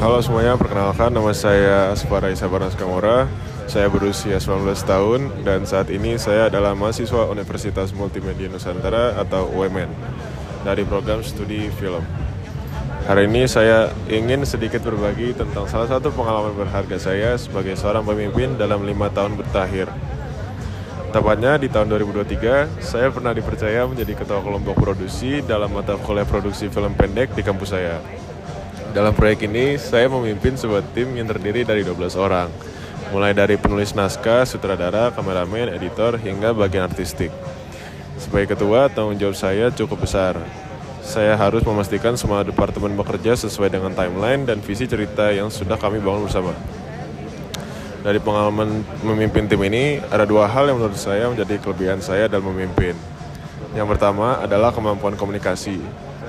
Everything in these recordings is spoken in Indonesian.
Halo semuanya, perkenalkan nama saya Asfara Isabaras Kamora. Saya berusia 19 tahun dan saat ini saya adalah mahasiswa Universitas Multimedia Nusantara atau UMN dari program studi film. Hari ini saya ingin sedikit berbagi tentang salah satu pengalaman berharga saya sebagai seorang pemimpin dalam 5 tahun bertakhir. Tepatnya di tahun 2023, saya pernah dipercaya menjadi ketua kelompok produksi dalam mata kuliah produksi film pendek di kampus saya. Dalam proyek ini, saya memimpin sebuah tim yang terdiri dari 12 orang, mulai dari penulis naskah, sutradara, kameramen, editor, hingga bagian artistik. Sebagai ketua, tanggung jawab saya cukup besar. Saya harus memastikan semua departemen bekerja sesuai dengan timeline dan visi cerita yang sudah kami bangun bersama. Dari pengalaman memimpin tim ini, ada dua hal yang menurut saya menjadi kelebihan saya dalam memimpin. Yang pertama adalah kemampuan komunikasi.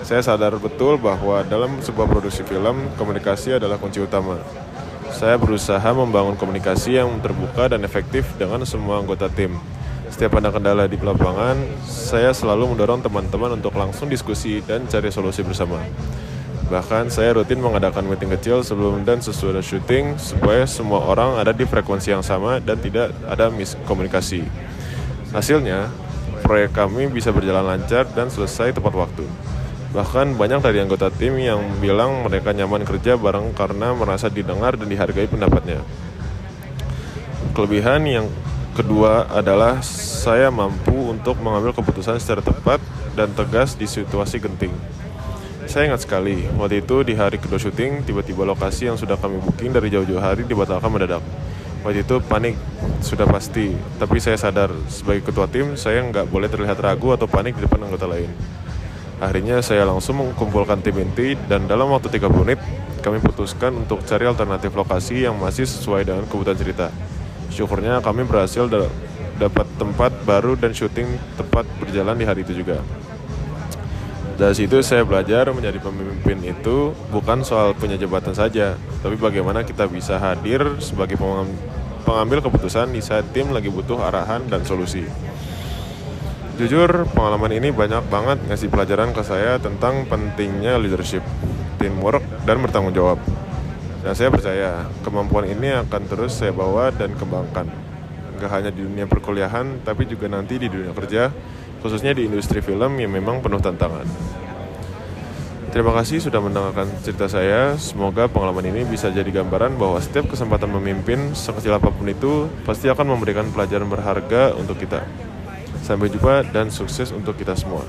Saya sadar betul bahwa dalam sebuah produksi film, komunikasi adalah kunci utama. Saya berusaha membangun komunikasi yang terbuka dan efektif dengan semua anggota tim. Setiap ada kendala di lapangan, saya selalu mendorong teman-teman untuk langsung diskusi dan cari solusi bersama. Bahkan saya rutin mengadakan meeting kecil sebelum dan sesudah syuting supaya semua orang ada di frekuensi yang sama dan tidak ada miskomunikasi. Hasilnya, proyek kami bisa berjalan lancar dan selesai tepat waktu. Bahkan banyak dari anggota tim yang bilang mereka nyaman kerja bareng karena merasa didengar dan dihargai pendapatnya. Kelebihan yang kedua adalah saya mampu untuk mengambil keputusan secara tepat dan tegas di situasi genting. Saya ingat sekali, waktu itu di hari kedua syuting, tiba-tiba lokasi yang sudah kami booking dari jauh-jauh hari dibatalkan mendadak. Waktu itu panik, sudah pasti. Tapi saya sadar, sebagai ketua tim, saya nggak boleh terlihat ragu atau panik di depan anggota lain. Akhirnya saya langsung mengumpulkan tim inti dan dalam waktu 30 menit kami putuskan untuk cari alternatif lokasi yang masih sesuai dengan kebutuhan cerita. Syukurnya kami berhasil dapat tempat baru dan syuting tepat berjalan di hari itu juga. Dari situ saya belajar menjadi pemimpin itu bukan soal punya jabatan saja, tapi bagaimana kita bisa hadir sebagai pengambil keputusan di saat tim lagi butuh arahan dan solusi. Jujur, pengalaman ini banyak banget ngasih pelajaran ke saya tentang pentingnya leadership, teamwork, dan bertanggung jawab. Dan saya percaya, kemampuan ini akan terus saya bawa dan kembangkan. Gak hanya di dunia perkuliahan, tapi juga nanti di dunia kerja, khususnya di industri film yang memang penuh tantangan. Terima kasih sudah mendengarkan cerita saya. Semoga pengalaman ini bisa jadi gambaran bahwa setiap kesempatan memimpin, sekecil apapun itu, pasti akan memberikan pelajaran berharga untuk kita. Sampai jumpa dan sukses untuk kita semua.